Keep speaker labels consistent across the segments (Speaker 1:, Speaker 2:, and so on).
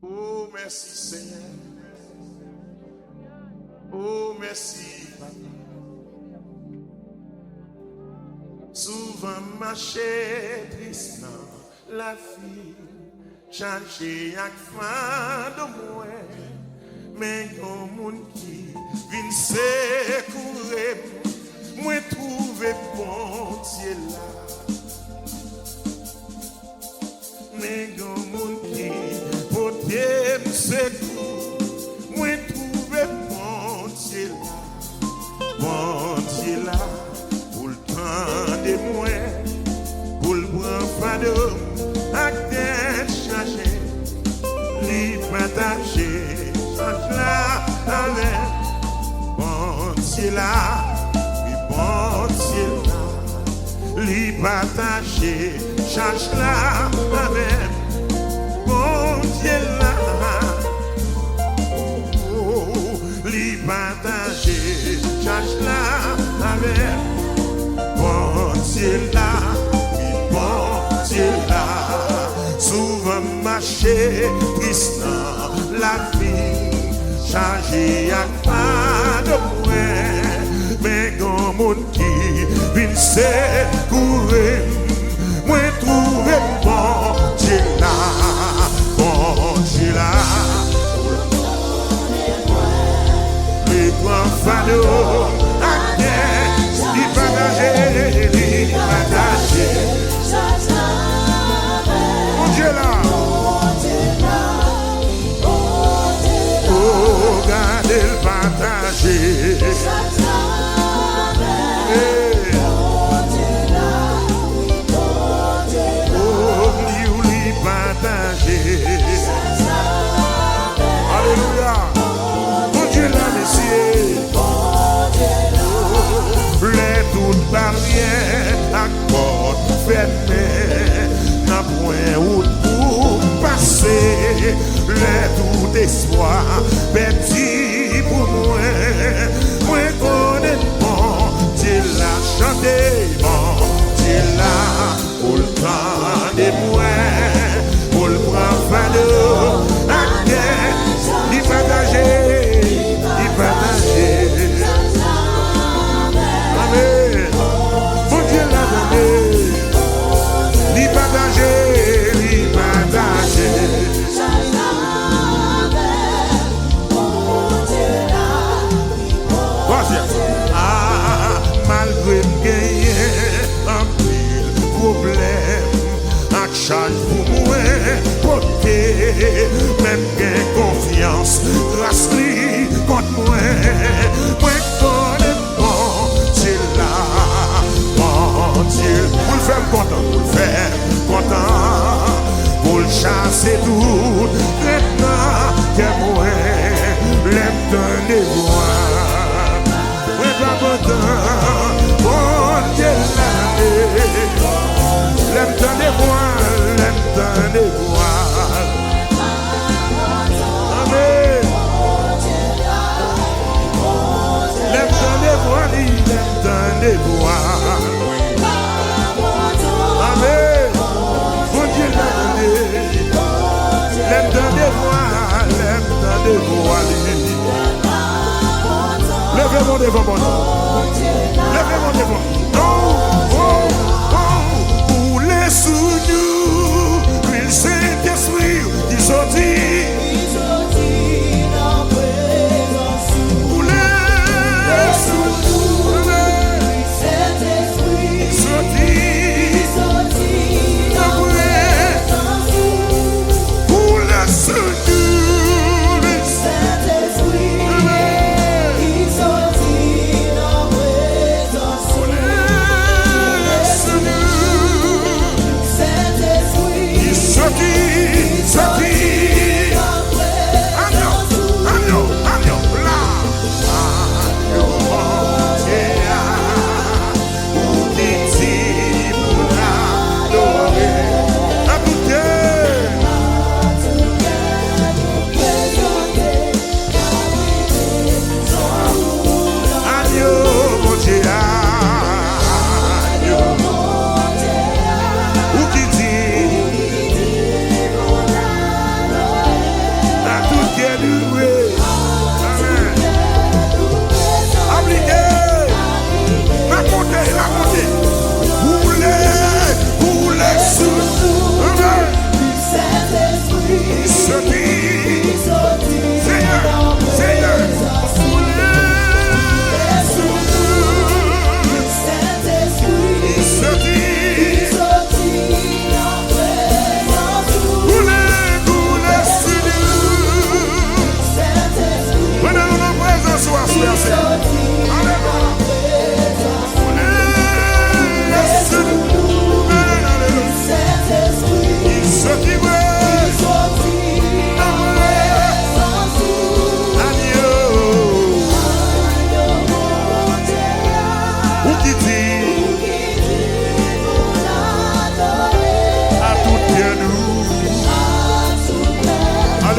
Speaker 1: Oh, merci Seigneur. Oh, merci Papa. Souvent marché triste dans la vie, chercher à fin de moi, mais y'a monde qui vient secourir, moi trouver bon Dieu là. Mais y'a monde qui porte me secours, moi trouver bon Dieu là, bon Dieu là. De moi, pour le prendre fado, acte changer, li partager, change là avec bon Dieu là, oui bon Dieu là, li partager, change là avec bon Dieu là, oh, li partager, change là avec bon Dieu là, oui bon Dieu là, souvent marché triste dans la vie, chargé à pas de moi, mais quand mon qui vient secourir, moi trouver bon Dieu là, bon Dieu là, les grands fanaux à terre. Il partageait, mon Dieu là, oh, regardez le partager, oh, lui partager, alléluia, mon Dieu là, messieurs. Les toutes barrières à porte fermée, n'a point route pour passer. Les tout espoir perdu pour moi. Moi connais bon, Dieu l'a chanté, bon, Dieu l'a pour le temps de moi, pour le prendre fado, à terre, il partager, il partager. Mon Dieu l'a donné, l'y partager, l'y partager. Ah, malgré me gagner un pile problème, à charge pour moi, porter, même gain confiance, grâce lui contre moi, moi connais bon Dieu là, bon Dieu, pour le faire content, pour le faire content, pour le chasser tout, maintenant que moi, l'aime donner moi. Pas content, bon Dieu là, l'aime donner voile, l'aime donner voile. Amen. L'aime donner voile, l'aime donner voile. Amen. Bon Dieu l'a donné, l'aime donner voile, l'aime donner voile. Levez-moi devant mon nom. Levez-moi devant. Oh, oh, oh. Pour les sous-nous, l'huile Saint-Esprit, ils sont dit. Pour les sous-nous, l'huile Saint-Esprit, ils sont dit. Pour les sous-nous, l'huile Saint-Esprit. Sorti, sorti.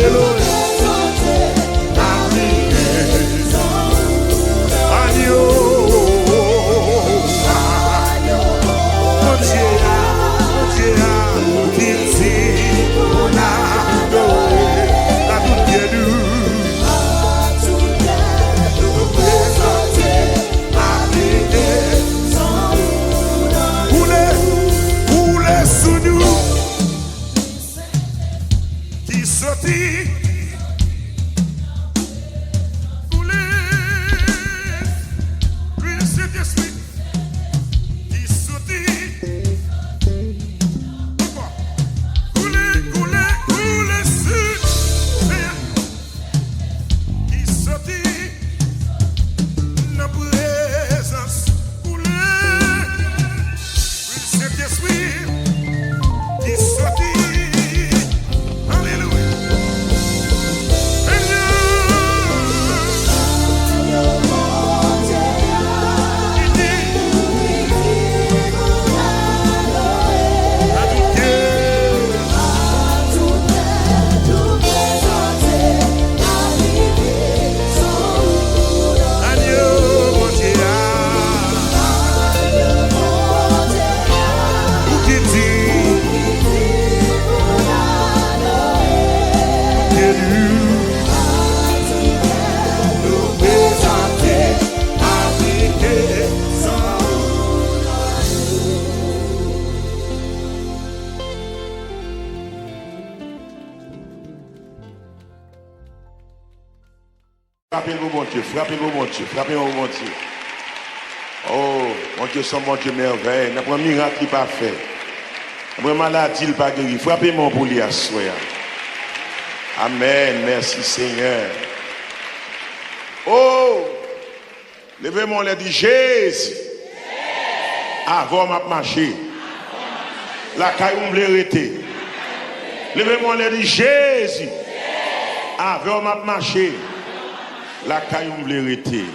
Speaker 1: Alléluia.
Speaker 2: Frappez-nous, mon Dieu, frappez-nous, mon Dieu, frappez-nous, mon Dieu. Oh, mon Dieu, son mon Dieu merveille. N'a pas un miracle qui pas fait. N'a pas une maladie qui pas guéri. Frappez-moi pour lui à soi. Amen. Merci Seigneur. Oh, levez-moi les dit Jésus. Avant m'a marché. La caille on l'arrêter. Levez-moi les dit Jésus. Avant m'a marché. La caille on l'arrêter.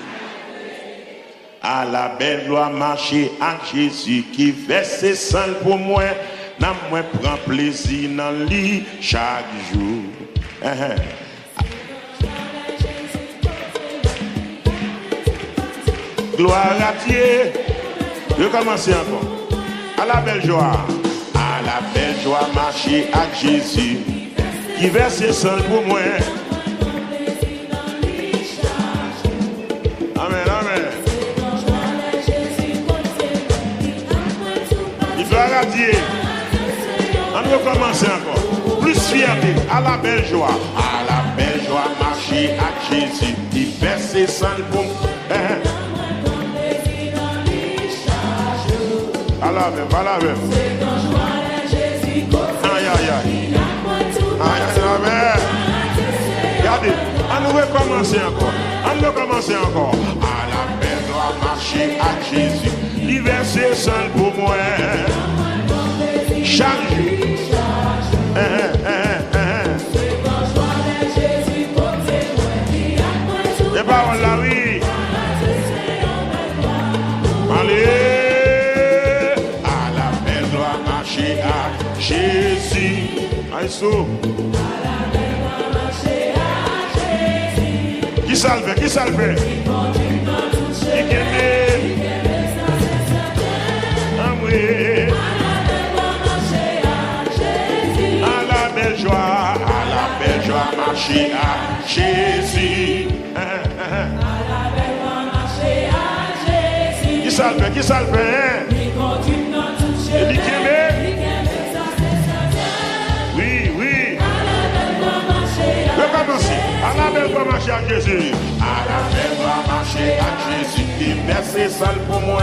Speaker 2: À la belle loi marcher à Jésus qui verse sang pour moi. N'a moi prend plaisir dans lui chaque jour. Gloire à Dieu. Je commence encore. À la belle joie. À la belle joie marcher à Jésus qui verse sang pour moi. Amen, amen. Gloire à Dieu. On va commencer encore. Plus fierté. À la belle joie. À la belle joie marcher à Jésus qui verse sang pour moi. À la même, à la même. Aïe, aïe, aïe. Aïe, aïe, aïe. Regardez, on va commencer encore. On va commencer encore. À la belle joie marcher à Jésus. Il verse sang pour moi. Chaque jour. Et bah on l'a oui. Allez. Jésus, Aïssou. Qui salve, qui salve? Qui gagne? Ah oui. À la belle joie, marcher à Jésus. Qui salve, qui salve? Et qui à la belle va marcher à Jésus. À la belle va marcher à Jésus. Il verse sale pour moi.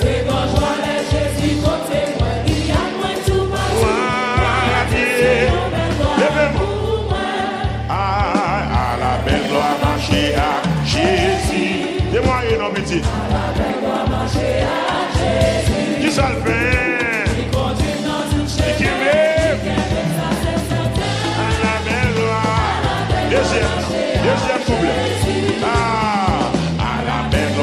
Speaker 2: C'est quand je vois les Jésus côté moi. Il y a moins tout mal. À la belle va marcher à Jésus. Témoignez non petit. À la belle va marcher à Jésus. Qui ça le fait? Deuxième couplet. À la belle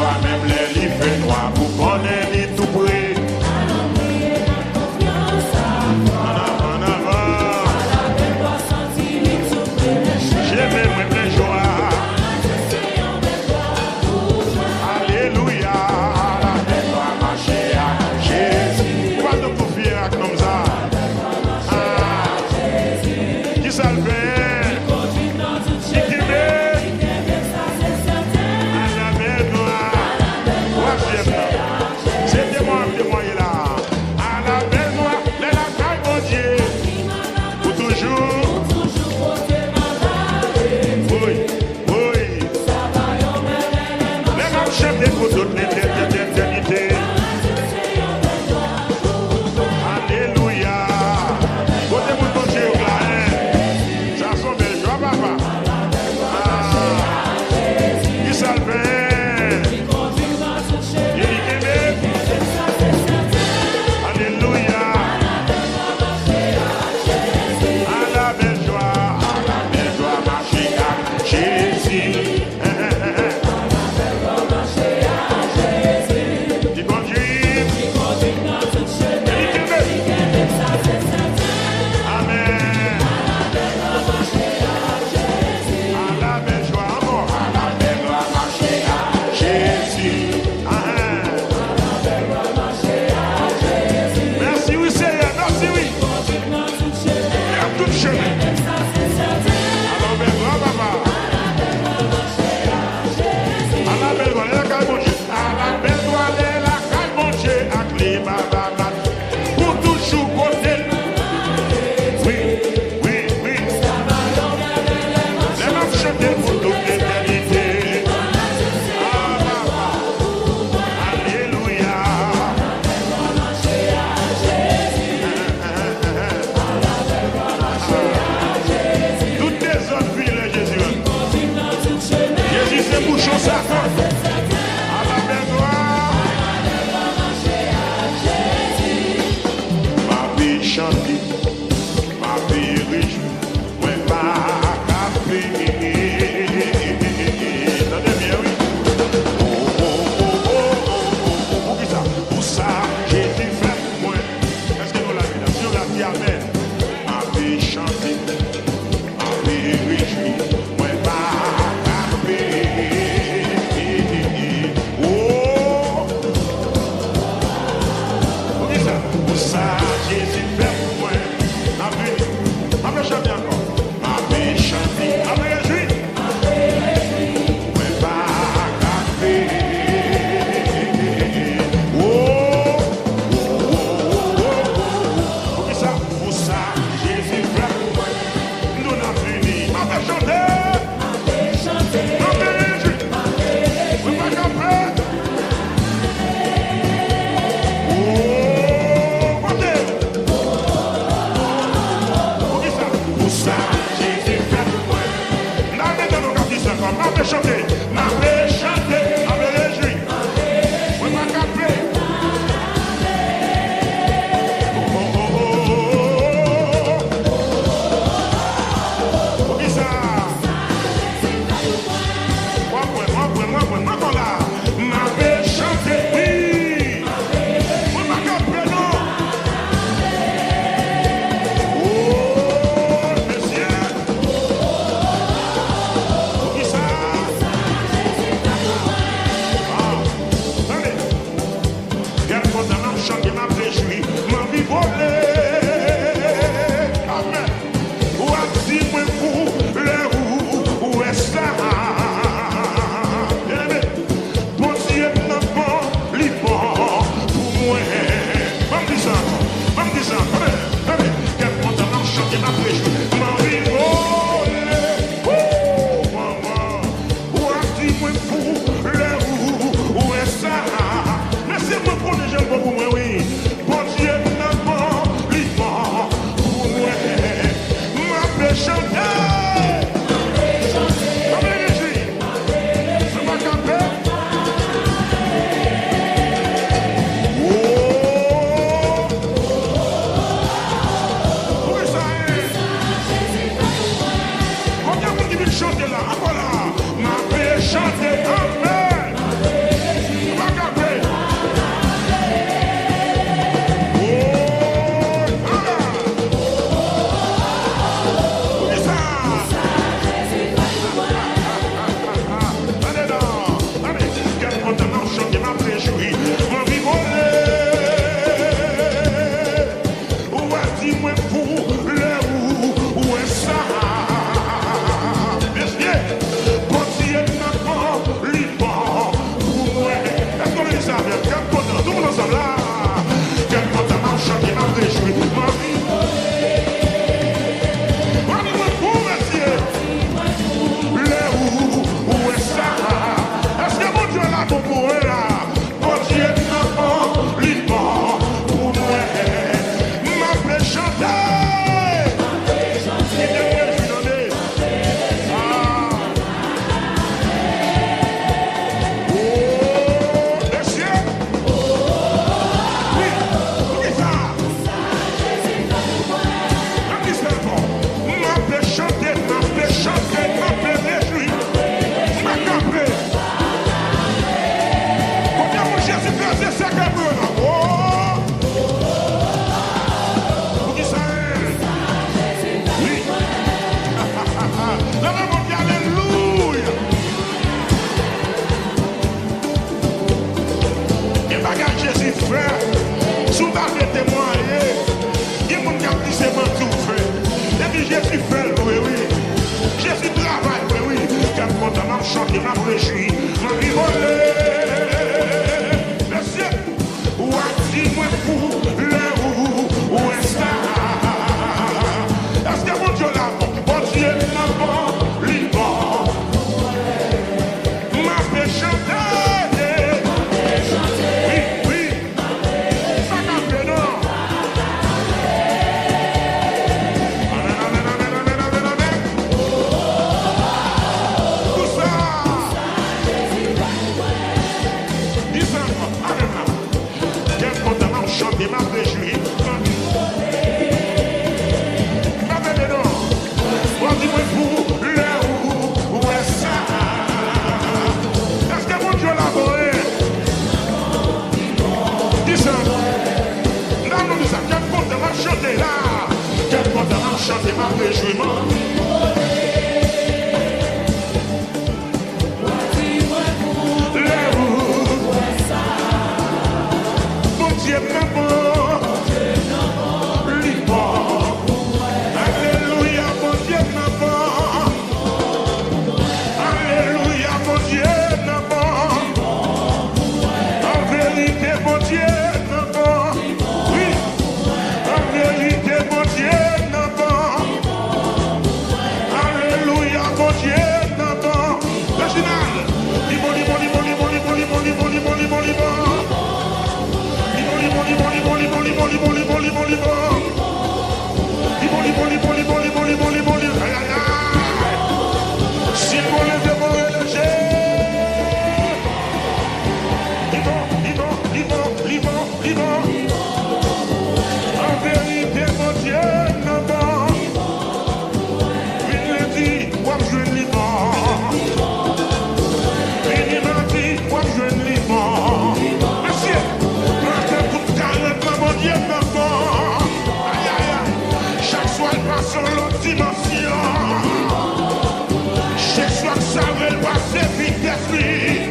Speaker 2: Jésus fait pour moi. Ma paix chanter encore. Ma paix chanter. Ma paix réjouir. Ouais, pas café. Pour ça, Jésus fait pour moi. Nous n'avons fini. Ma paix chanter. Ma paix réjouir. Ouais, pas café. Ma paix chanter, ma paix chanter, ma paix réjouir. Oui, ma café. Qui ça? Moi, là. Ma paix chanter, oui. Oui, ma café, non. Oh, monsieur. Chanter ma réjouir, ma vie volée. Amen. Ou a dit moi pour le où est ça? Bon Dieu n'a pas libre pour moi. M'en disant, allez, quel content chanter ma réjouir, ma vie volée. Maman, ou a dit moi pour le où est ça? Mais c'est moi pour les gens pour moi, oui. Bon Dieu n'a pas libre pour moi. Ma paix chanter. Ma paix réjouir. C'est ma café. Oh. Oui, ça est. Combien de monde qui veut chanter là? Ah voilà. Ma paix chanter. Amen. Ma café. Jésus fait, oui, oui. Jésus travaille, oui, oui. Quel content m'a chanté, m'a réjoui, m'a vie volée. Monsieur, où a-t-il moi pour le où est ça? Est-ce que mon Dieu là, bon Dieu n'a pas libre? M'a fait chanter. Oui, oui. Ça n'a fait non. Chanter ma réjouir, ma belle non, on dit moi pour le où est ça? Est-ce que mon Dieu l'a volé? Dis ça, là nous disons, quel content m'a chanté là, quel content m'a chanté ma réjouir.
Speaker 1: vérité, mon Dieu, non bon. Alléluia, mon Dieu, non bon. Reginald, libo, libo, libo, libo, libo, libo, libo, libo, libo, libo. Libo, libo, libo, libo, libo, libo, libo, libo, libo, libo. Libo, libo, libo, libo, libo, libo, libo, libo. Aïe, aïe, aïe. Si vous le dévorez le jet. Libo. En vérité, mon Dieu, non bon. Il le dit, moi je le liban. Il m'a dit, moi je le liban. Monsieur, maintenant tout carré, mon Dieu, non bon. Aïe, aïe, aïe. Chaque soir, il passe sur l'autre dimension. Chaque soir, ça va passer vite d'esprit.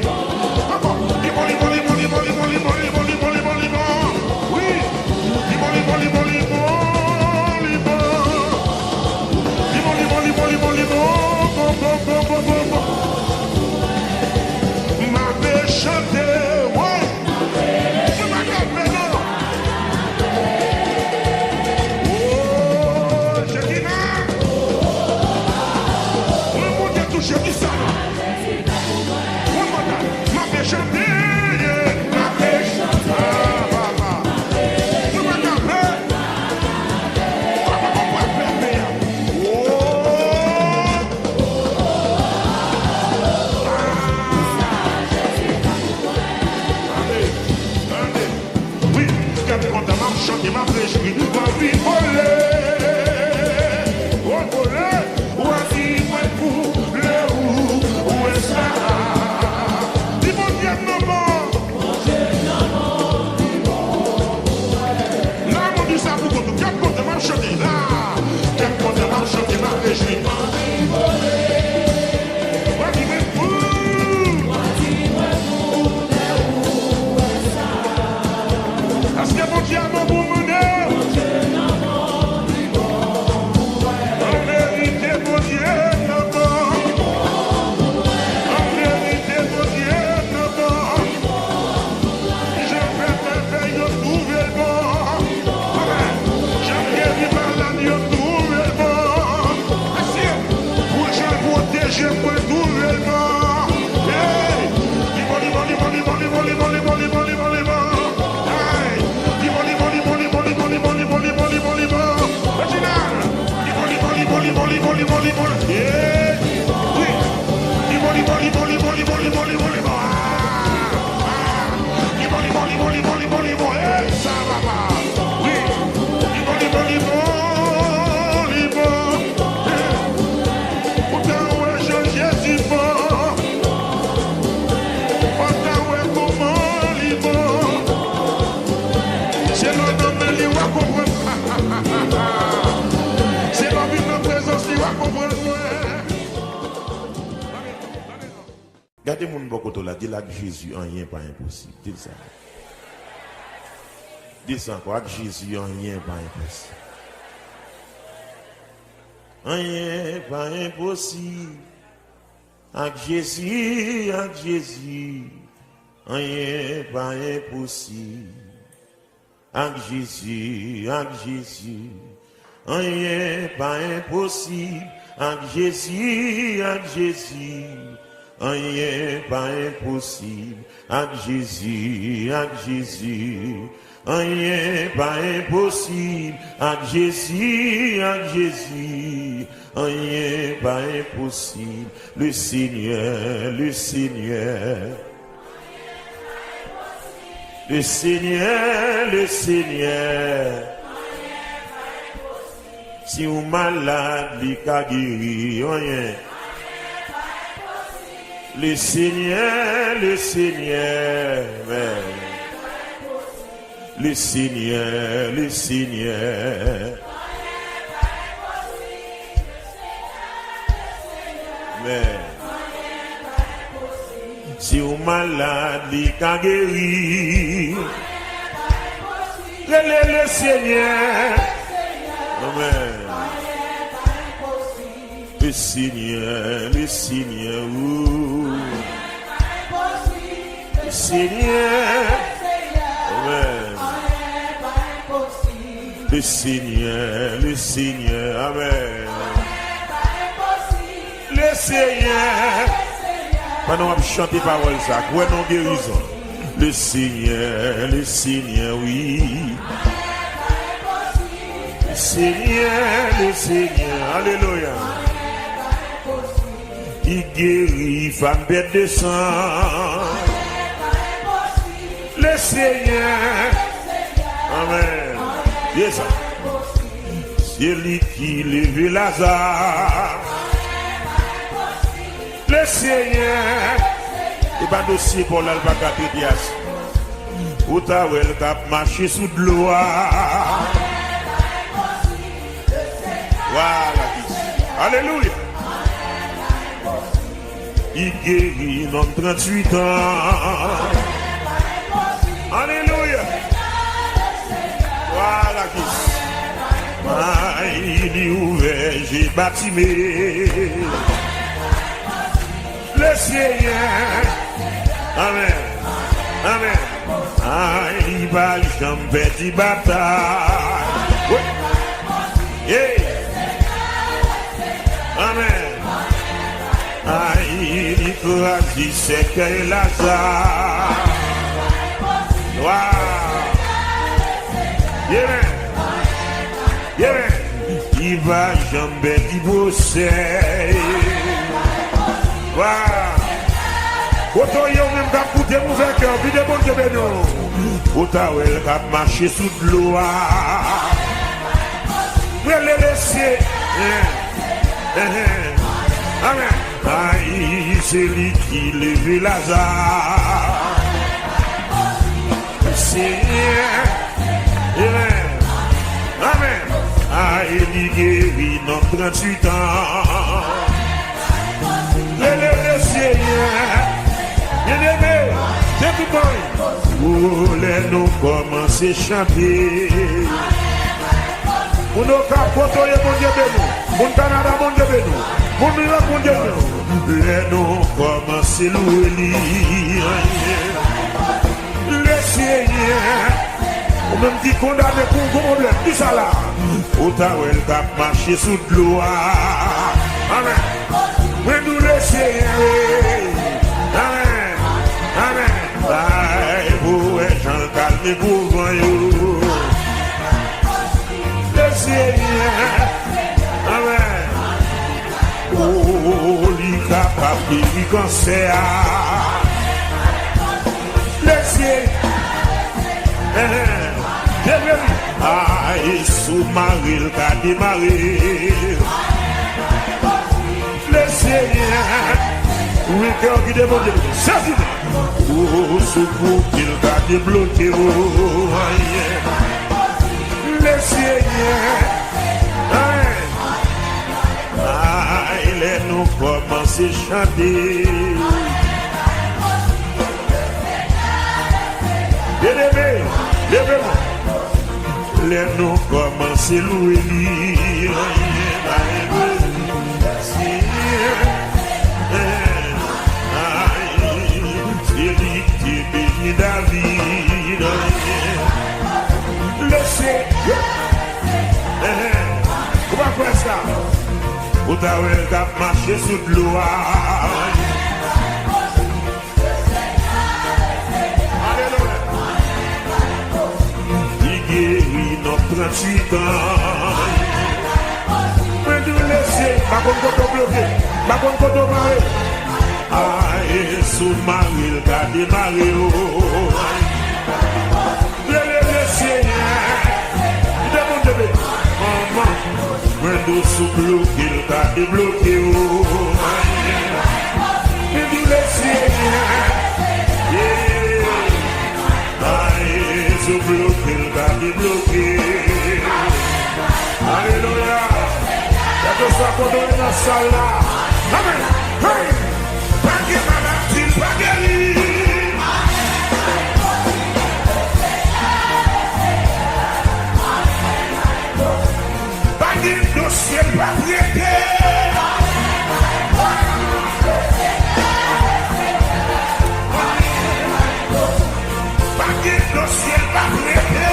Speaker 2: Gardez mon bokoto là, dis là que Jésus, rien pas impossible. Dis ça. Dis ça encore, avec Jésus, rien pas impossible. Rien pas impossible. Avec Jésus, rien pas impossible. Avec Jésus, rien pas impossible. Avec Jésus, rien pas impossible. Avec Jésus, rien pas impossible. Avec Jésus, rien pas impossible. Le Seigneur, si vous malade, il a guéri, rien. Le Seigneur, le Seigneur, si vous malade, il a guéri. Le Seigneur, amen. Le Seigneur, le Seigneur, le Seigneur, amen. Le Le Seigneur, Amen. Le Seigneur. Pendant qu'on chante les paroles, ça, ouais, non, guérison. Le Seigneur, oui. Le Seigneur, alléluia. Il guérit, femme bête de sang. Le Seigneur, amen. Yes, c'est lui qui lève Lazare. Le Seigneur, et pas dossier pour l'albacate Dias. Où t'as ou elle cap marché sous de l'eau. Voilà, alléluia. Il guérit dans 38 ans. Alléluia. Voilà qui. Il est ouvert, j'ai bâtimé. Le Seigneur. Amen. Amen. Il va jamais de bataille. Yeah. Amen. Il écrase sec et Lazare. Wow. Yeah. Yeah. Il va jamais divorcer. Wow. Autant il y a même qu'à coûter mauvais cœur, puis de bon Dieu bénir. Autant il a marché sous de l'eau. Vous le laisser. Amen. C'est lui qui lève Lazare. Seigneur. Amen. Amen. Il guérit dans 38 ans. Le Seigneur. Bien-aimé, c'est tout bon. Où les nous commencer à chanter. Pour nos capotes, mon Dieu béni. Mon Canada, mon Dieu béni. Mon New York, mon Dieu béni. Les nous commencer à louer. Le Seigneur. Ou même qui condamne pour vos problèmes. Dis ça là. Autant elle va marcher sous de l'eau. Amen. Mais nous le Seigneur. Amen. Amen. Bye, vous êtes en calme pour vous. Le Seigneur. Amen. Oh, il est capable de cancer. Le Seigneur. Et sous-marie, le cas démarré. Le Seigneur. Oui, cœur qui demande. C'est ça. Oh, secours qu'il a débloqué. Le Seigneur. Il est nous commencer à chanter. Bien-aimé, levez-moi. Les nous commencer à louer. David, laissez. On va faire ça. Vous avez marché sous de l'eau. Alléluia. Il guérit nos 38 ans. Mais nous laissez. Pas comme quand on bloqué. Pas comme quand on marre. Et sous Marie, il a démarré. Le Seigneur. Demande de maman. Mais nous sous bloqué, il a débloqué. Mais nous le Seigneur. Sous bloqué, il a débloqué. Alléluia. Il y a deux fois qu'on doit dans la salle là. Amen. Hey. Dossier pas prêté. Pas de dossier pas prêté.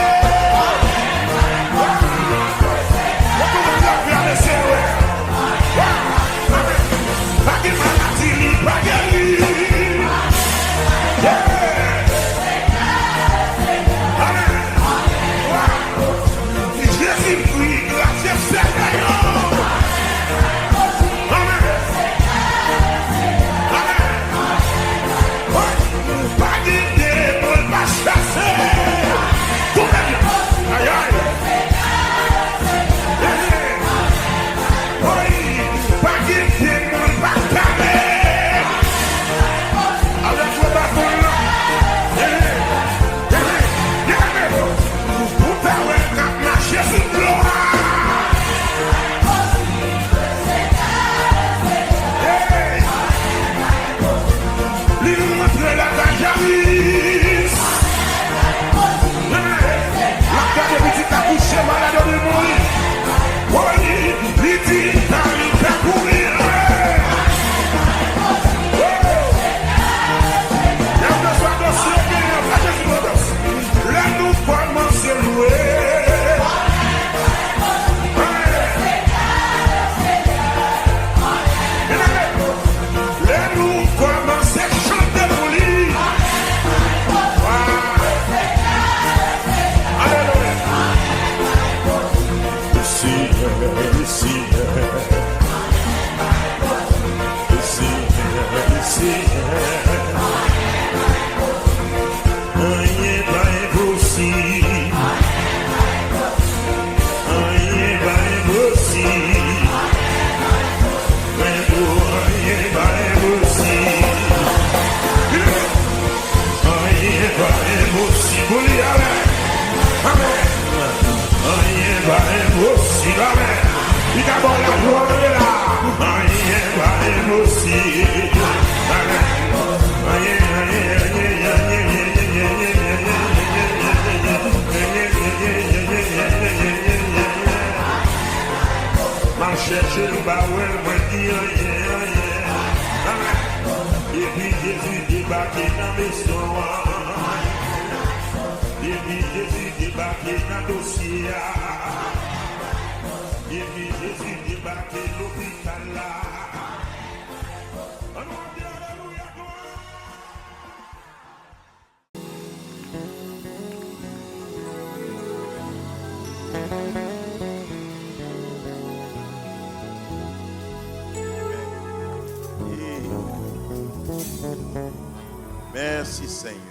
Speaker 2: Merci Seigneur.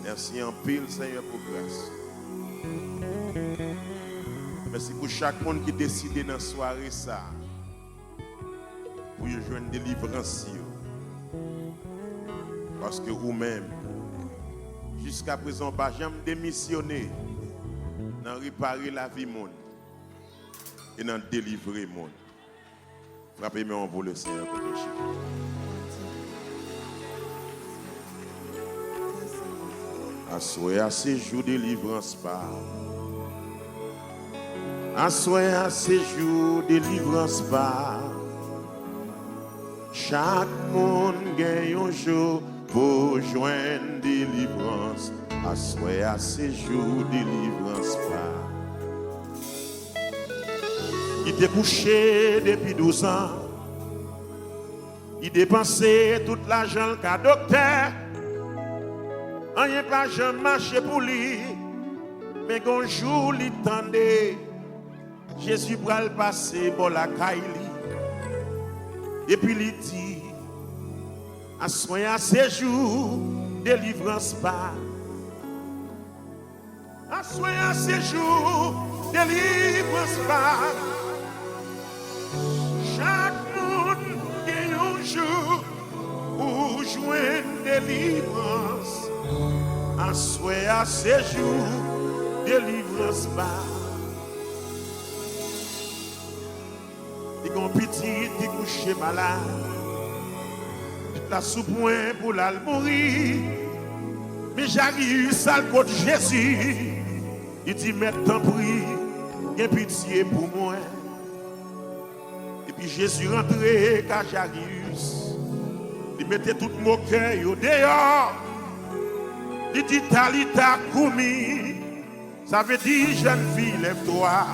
Speaker 2: Merci en pile Seigneur pour grâce. Merci pour chaque monde qui décide dans la soirée ça. Pour jouer une délivrance. Parce que vous-même, jusqu'à présent, pas jamais démissionné dans réparer la vie monde et dans délivrer monde. Frappez-moi pour le Seigneur pour péché. Assoyez à ces jours de délivrance par. Assoyez à ces jours de délivrance par. Chaque monde gagne un jour pour joindre délivrance. Assoyez à ces jours de délivrance par. Il était couché depuis 12 ans. Il dépensait tout l'argent qu'a docteur. On n'est pas jamais marché pour lui. Mais un jour, il tendait. Jésus va le passer pour la caille. Et puis il dit, à soigner à ces jours, délivrance pas. À soigner à ces jours, délivrance pas. Chaque monde gagne un jour pour jouer délivrance. À soigner à ces jours, délivrance pas. Mon petit qui couché malade, la sous-point pour la mourir. Mais j'arrive ça le côté Jésus. Il dit maintenant prie, il pitié pour moi. Et puis Jésus rentrait car j'arrive. Il mettait tout mon cœur au dehors. Il dit Talita Koumi. Ça veut dire jeune fille, lève-toi.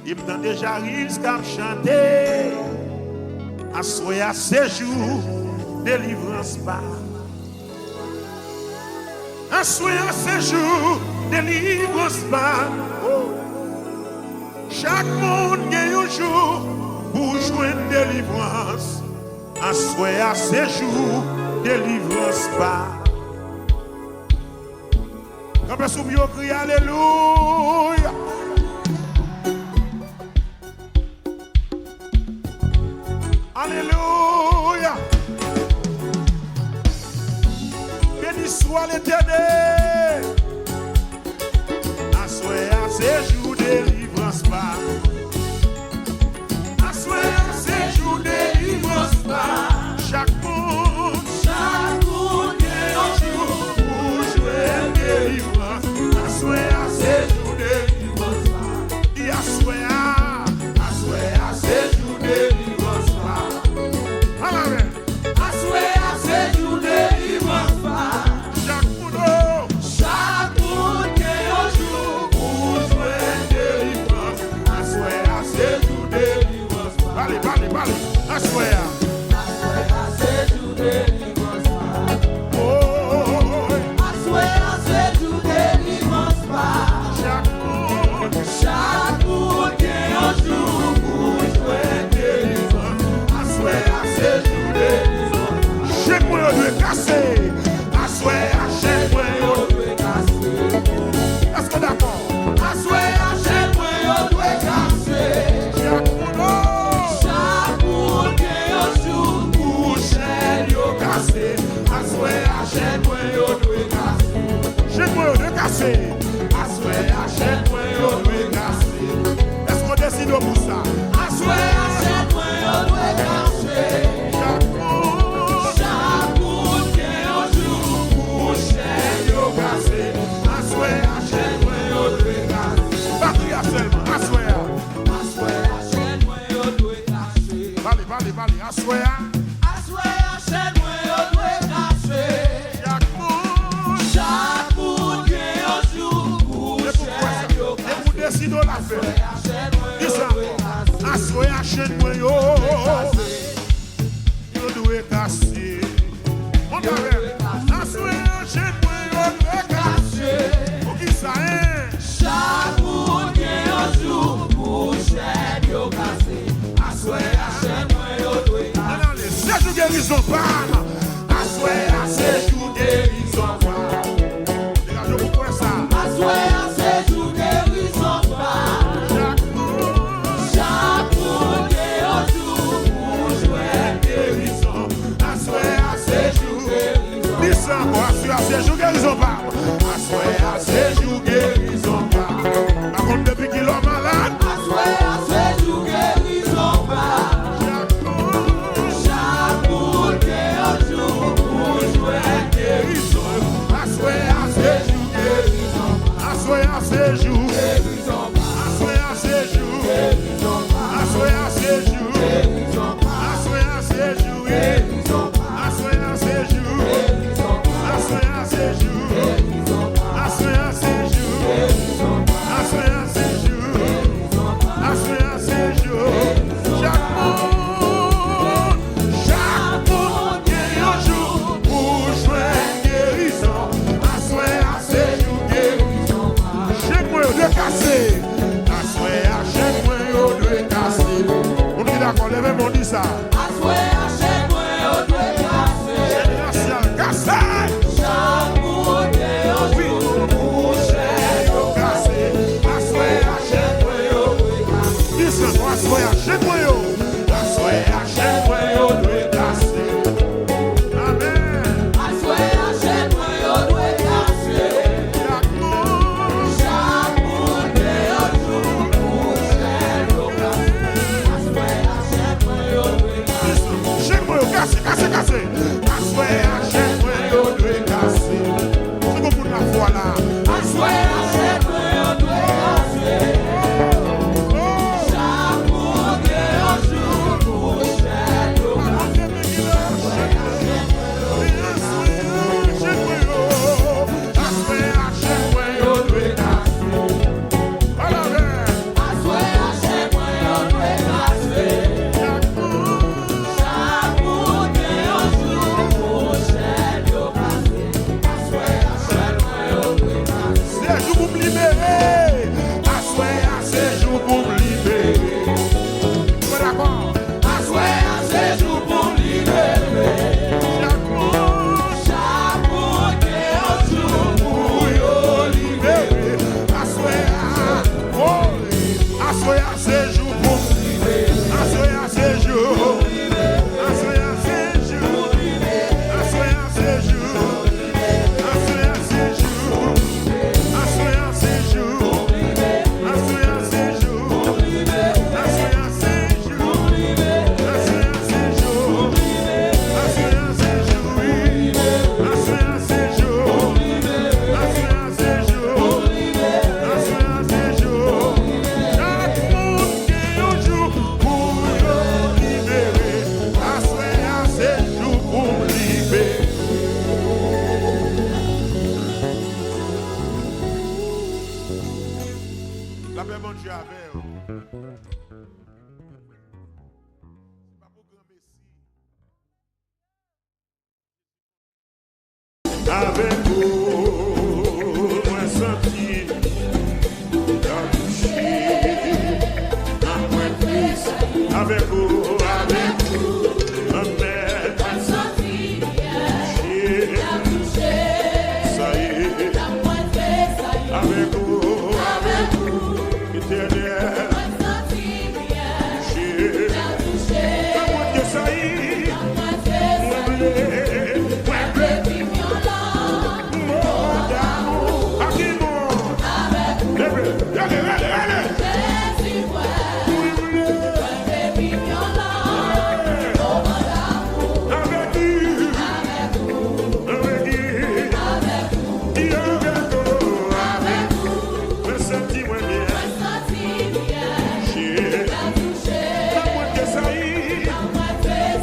Speaker 2: Il me donne déjà jusqu'à me chanter. Assoyez à ces jours, délivrance pas. Assoyez à ces jours, délivrance pas. Oh. Chaque monde gagne un jour pour jouer une délivrance. Assoyez à ces jours, délivrance pas. Quand on peut crier Alléluia. Alléluia. Béni soit l'Éternel. Assoyez à ces jours délivrance pas. Assoyez à ces jours délivrance pas. Chaque monde est un jour pour jouer délivrance. Assoyez à ces jours délivrance pas. Et assoyez à ces jours délivrance pas. Assoyez à ces jours délivrance pas. Chaque monde est un jour pour jouer délivrance.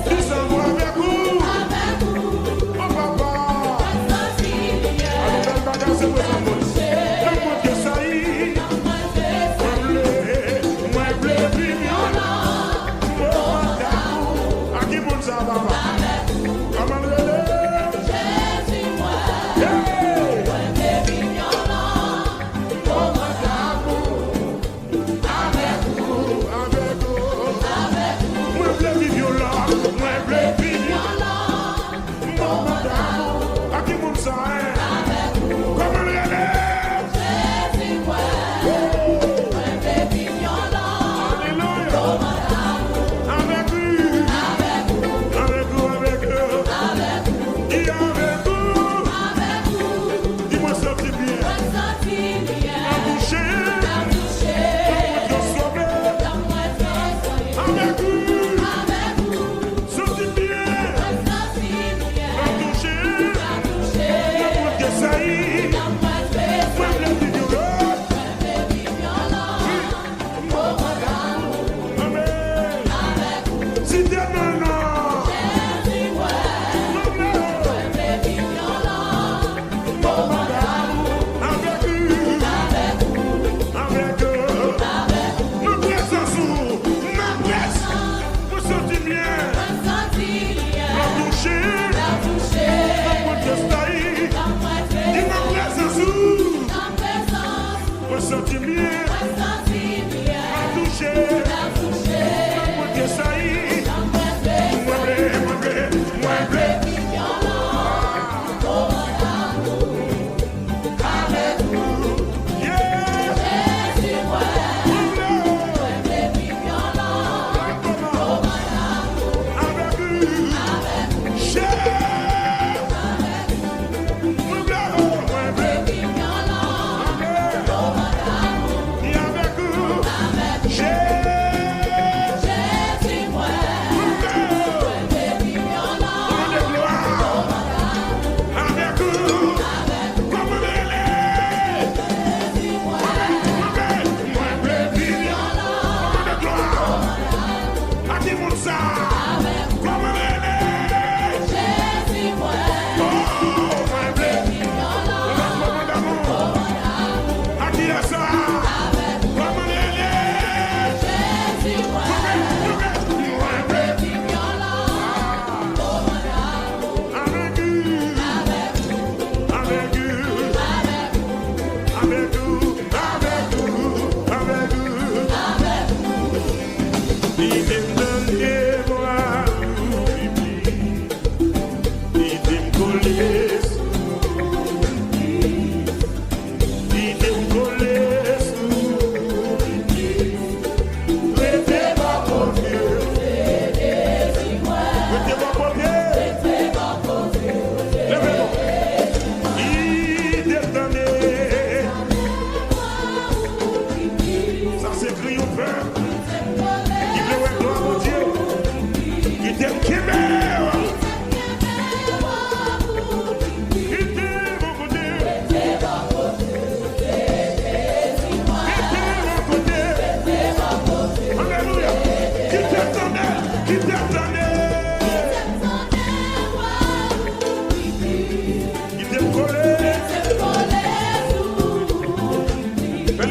Speaker 1: This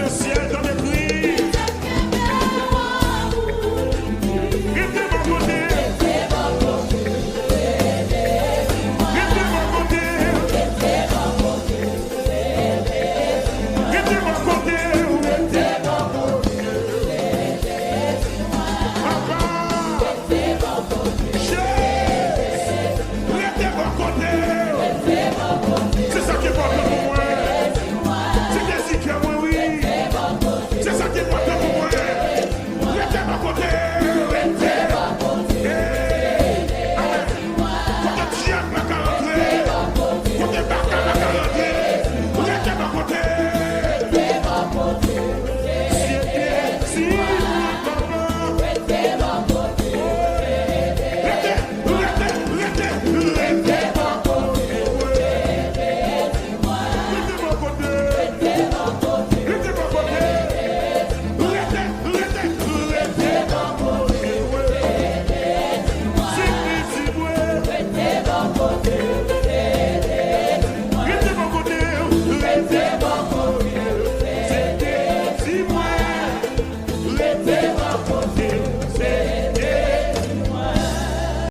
Speaker 1: le ciel dans mes prises. Restez mon côté. Restez mon côté. Restez mon côté. Papa. Restez mon côté. C'est ça qui est important pour moi. C'est ainsi que moi, oui. C'est ça qui est important pour moi. Restez mon côté. Restez. Amen. Faut que tu aimes ma carrière. Faut que tu barques ma carrière. Restez mon côté. Si, papa. Restez mon côté. Restez mon côté.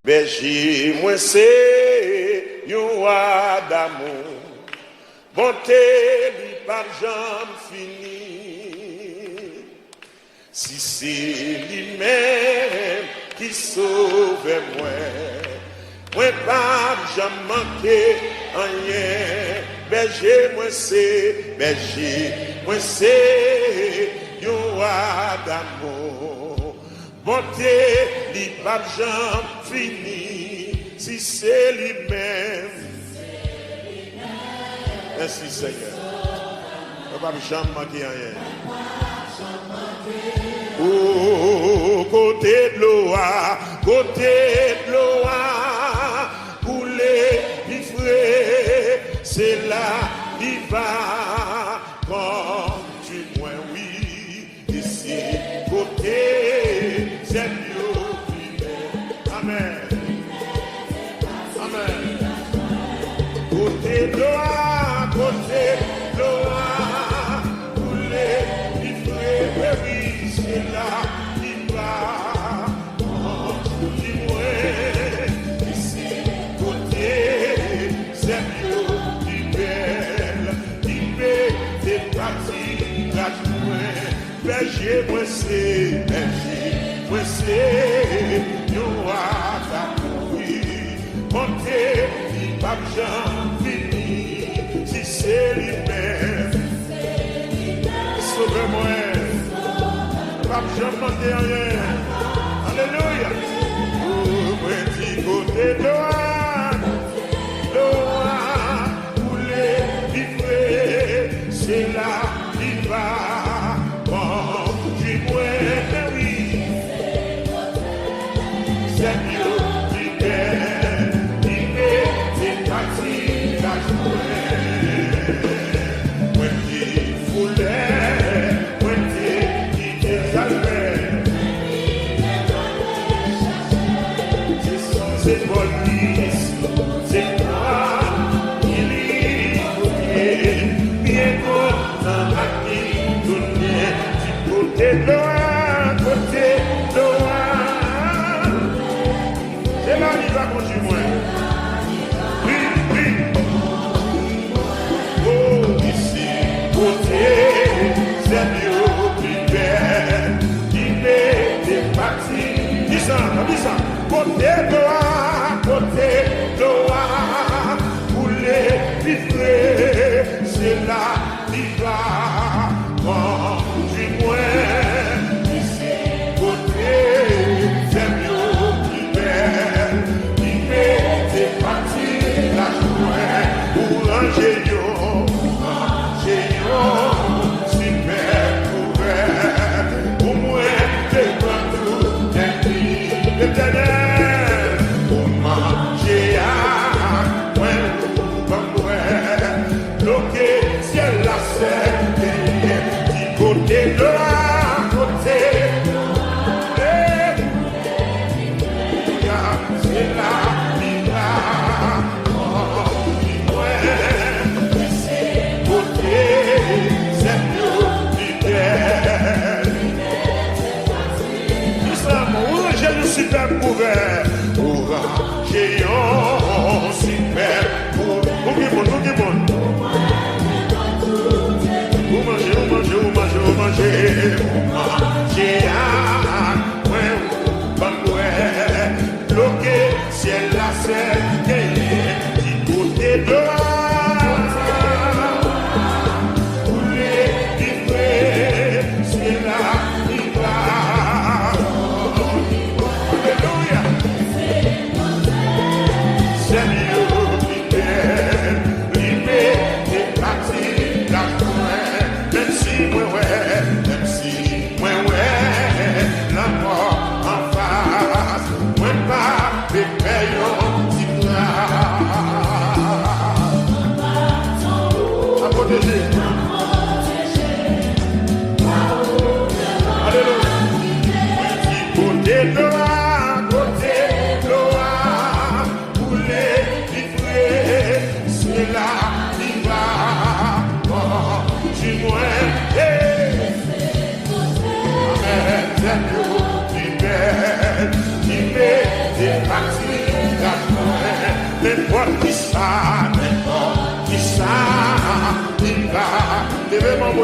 Speaker 2: Berger, moi c'est yon roi d'amour, bonté li pas jamais fini. Si c'est lui-même qui sauve moi, moi pas jamais manqué rien. Berger, moi c'est yon roi d'amour, bonté li pas jamais fini. Si c'est lui-même. Merci Seigneur. On ne va jamais manquer rien. Oh, côté de l'eau, couler, il frais, c'est là, il va, quand tu moins oui, ici, côté, c'est mieux. Amen. Amen. Côté de l'eau, couler, il frais, oui, c'est là, il va, dis-moi, ici, côté, c'est mieux, il belle, t'es parti, lâche-moi, berger, moi c'est, yo a oui, monter, il va jamais finir, si c'est lui-même, sauve-moi. Pas jamais manquer rien. Alléluia. Oh, petit côté loin, couler, vivre, c'est là, il va. Bon, tu vois, oui. C'est mieux, c'est parti, la journée. Petit foulet. C'est police, c'est toi, il est bien content à qui donner, côté loin, c'est là il va continuer. Oui. Oh, ici, côté, c'est mieux, plus belle, il est parti, dis ça. Côté Loa, couler, vivre, c'est là, il va, quand tu moins, ici, côté, c'est mieux, il est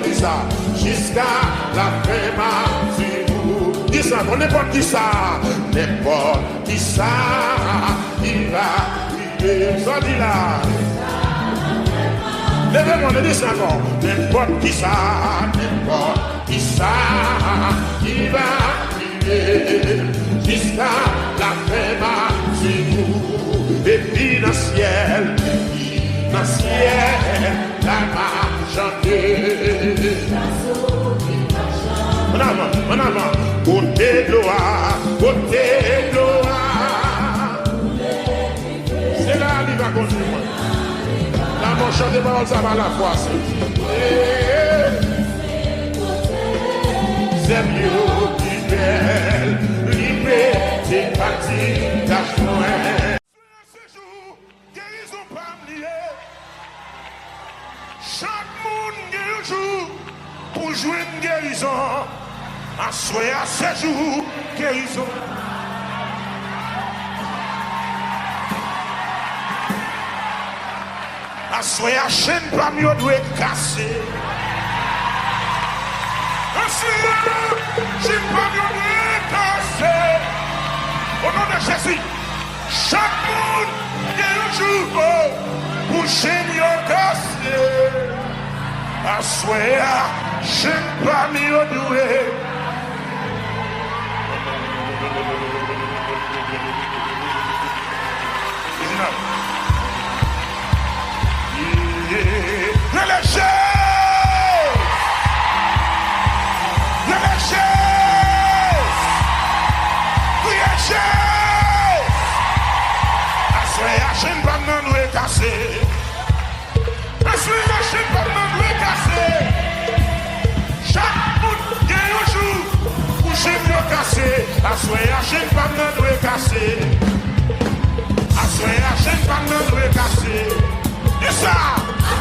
Speaker 2: dis ça. Jusqu'à la fin, ma vous. Dis ça, on n'importe qui ça. N'importe qui ça. Il va prier. Ça dit là. Levez-moi, le dis encore. N'importe qui ça. N'importe qui ça. Il va prier. Jusqu'à la fin, ma vous. Et puis dans le ciel. Dans le ciel, la marche chantée. En avant, côté gloire, côté gloire. C'est là qu'il va continuer. La marche chantée, parole, ça va la foi. C'est mieux qui belle, libéré, c'est parti, d'acheter. Chaque monde qui joue pour jouer une guérison, à souhait à ces jours, guérison. À souhait à chaîne pas mieux doit casser. À souhait chaîne pas mieux doit casser. Au nom de Jésus, chaque monde qui joue pour chaîne casser. I swear, j'aime pas mieux doué. I swear I shouldn't have none to casser. I swear I shouldn't have none to casser. Yes, sir. I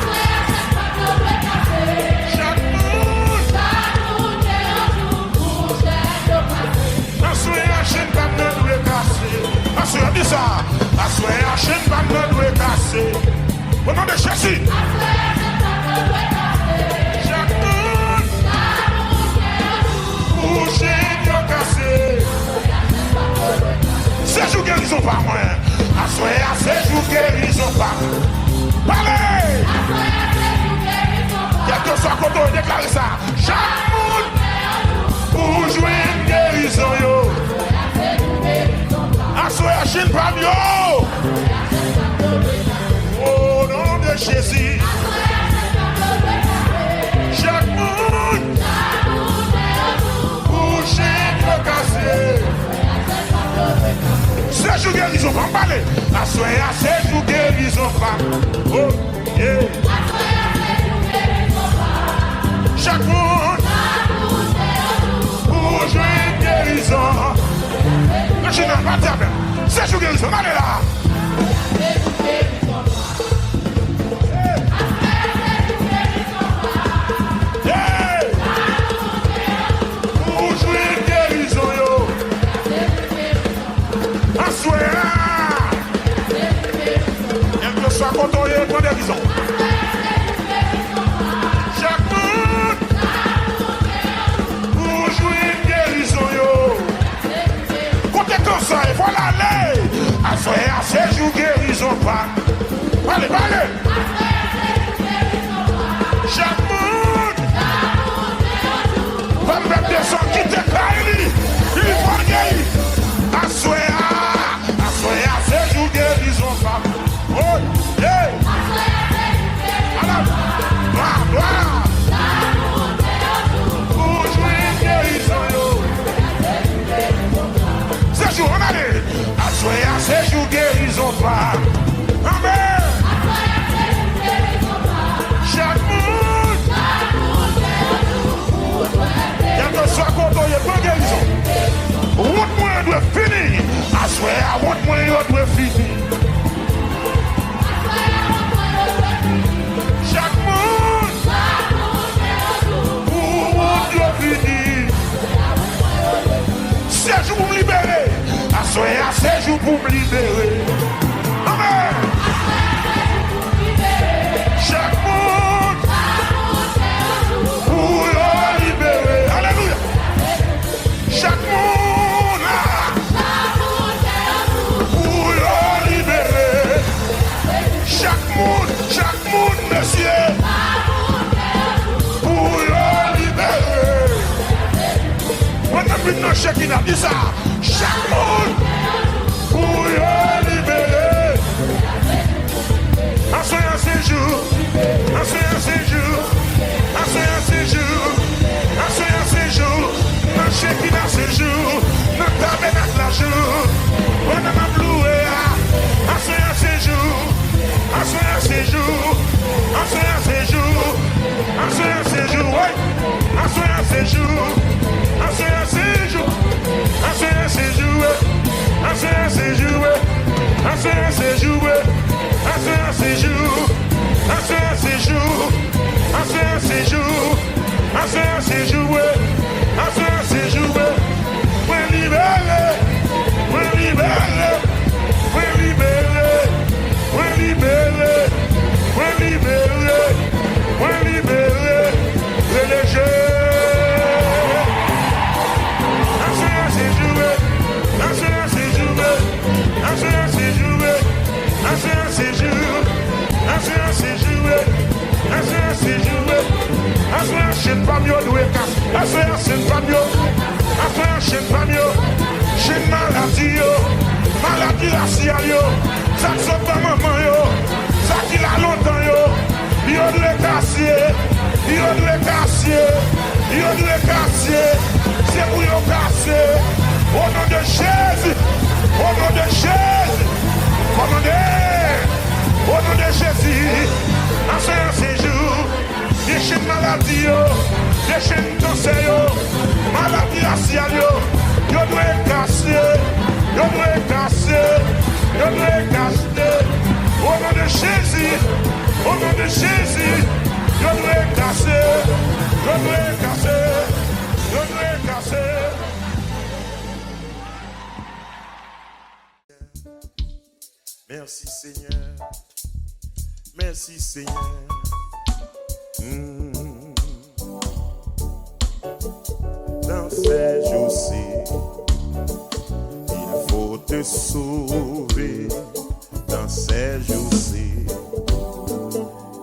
Speaker 2: swear I shouldn't have none to casser. Chaque monde. I swear I shouldn't have none to casser. I swear this, sir. I swear I shouldn't have none to casser. Au nom de Jésus. Chaque monde. Bouger de casser. C'est jour guérison pas moi. À soir à ces jours guérison pas. Parlez. Quel que soit quand on déclare ça. Chaque monde pour jouer une guérison yo. À soir à Chine pas yo. Au nom de Jésus. Chaque monde pour Chine casser. C'est jour guérison pas parler. À soir à ces jours guérison pas. Oh yeah. Chaque monde pour jouer une guérison. Le chien n'a pas de bien. C'est jour guérison. Allez là. Pour jouer une guérison yo. Quel que soit quand on est pour des raisons. Chaque monde pour jouer une guérison yo. Côté comme ça, il faut l'aller. À soir à ces jours guérison pas. Allez, allez. Chaque monde va me mettre des sons qui te caillent. Il faut guérir. À soir. Oh, yeah! Alors, gloire! Pour jouer une guérison, yo! C'est jour, on allait! À soir, c'est jour guérison, pas! Amen! Chaque monde! Quel que soit quand on y est, pas guérison! Route moins doit finir! À soir, route moins doit finir! C'est jour pour me libérer. À soir, c'est jour pour me libérer. Amen. Chaque monde pour
Speaker 1: plus de chèque qui a dit ça. Chaque monde pour y libérer. Un séjour, un séjour, un séjour, un séjour, un chèque qui a séjour, notre tabernacle la jour, on a ma bloué, un séjour, un séjour, un séjour, un séjour, ouais, un séjour, un séjour, un séjour, un séjour, un séjour, un séjour, un séjour, un séjour, un séjour, un séjour, ouais libéré, ouais libéré, ouais libéré, ouais libéré, ouais libéré, ouais libéré, les jeux. Un séjour, un séjour, un séjour, un séjour. Un séjour, un séjour, un chien pas mieux, un chien pas mieux, un chien pas mieux, chien maladie, maladie raciale, ça ne sont pas maman, ça qui l'a longtemps, il y a de l'écassier, il y a de l'écassier, il y a de l'écassier, c'est pour y casser, au nom de Jésus, au nom de Jésus, commandez. Au nom de Jésus, un séjour, des chaînes maladies, des chaînes cancer, maladies raciales, yo doit casser, yo doit casser, yo doit casser. Au nom de Jésus, au nom de Jésus, yo doit casser, yo doit casser, yo doit casser.
Speaker 2: Merci Seigneur. Merci Seigneur. Dans ces jours-ci, il faut te sauver. Dans ces jours-ci,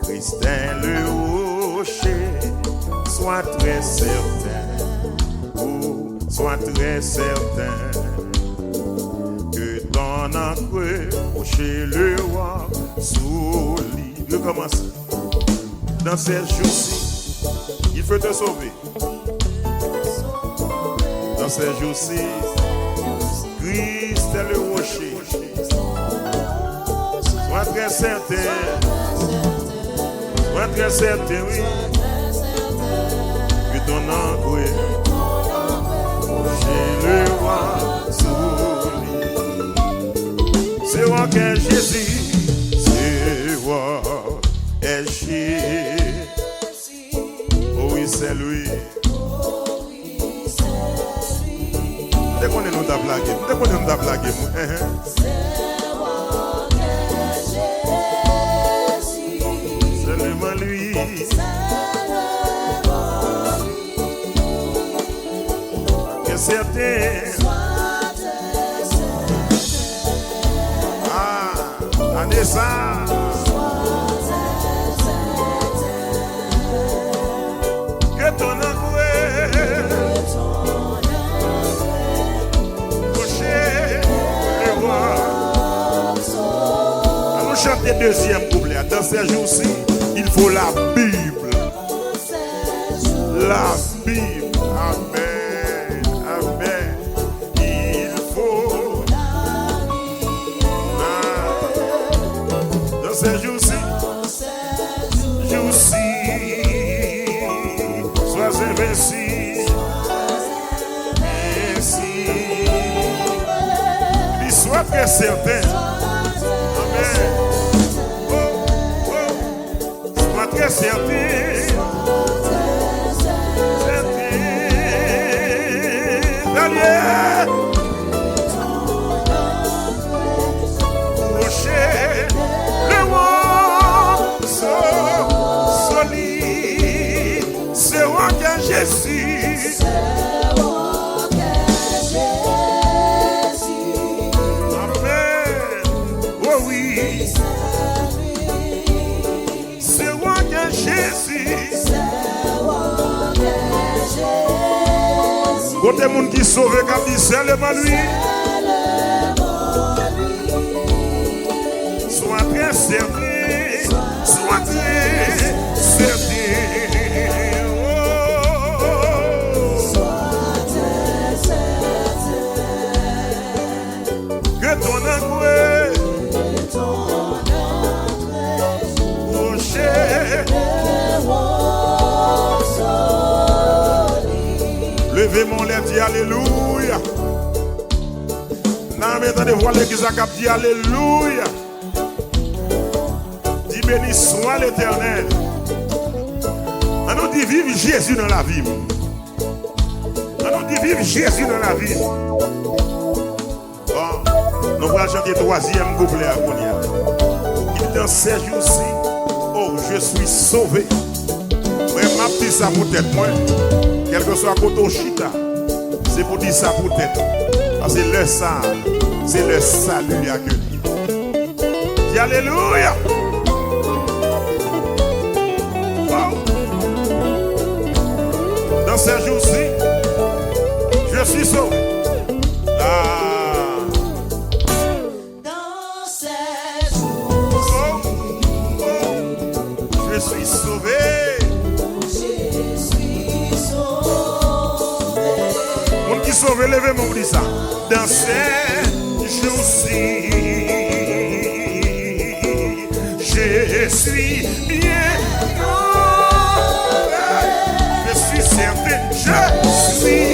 Speaker 2: Christin le rocher, sois très certain, oh, sois très certain que ton encre chez le roi solide. Je commence. Dans ces jours-ci, il faut te sauver. Dans ces jours-ci, Christ est le rocher. Sois très certain. Sois très certain, oui. Que ton encre chez le roi solide. C'est roi qu'est Jésus. C'est roi. Oh oui, c'est lui. Dès qu'on est nous t'a blagué, dès qu'on est nous t'a blagué, seulement lui. Que certain. Ah, Anessa. Chanter deuxième couplet. Dans ces jours-ci, il faut la Bible. La Bible. Amen. Amen. Il faut. Dans ces jours-ci. Sois invincible. Ainsi. Il soit très certain. Amen. Très certain, Daniel, rocher, le roi solide, c'est roi qu'est Jésus. Amen. Oh oui. Jésus. Côté monde qui sauve, qui dit seulement lui. Sois très certain, sois très certain. Que ton entrée, levez mon lèvre, dit alléluia. Non, mais attendez, voir l'église à cap, dit alléluia. Dit béni soit l'éternel. On nous dit vive Jésus dans la vie. On nous dit vive Jésus dans la vie. Bon, nous allons chanter troisième couplet à Kounia. Il dans ces jours-ci, oh, je suis sauvé. Ouais, ma petite ça pour tête, moi. Quel que soit côté chita, c'est pour dire ça pour tête. Parce que c'est le salut à que dis alléluia. Wow. Dans ces jours-ci, je suis sauvé.
Speaker 3: Dans ces jours-ci,
Speaker 2: je suis sauvé. Qui sauve, levez mon bris ça. Dans ces jours-ci, je suis bien. Je suis certain, je suis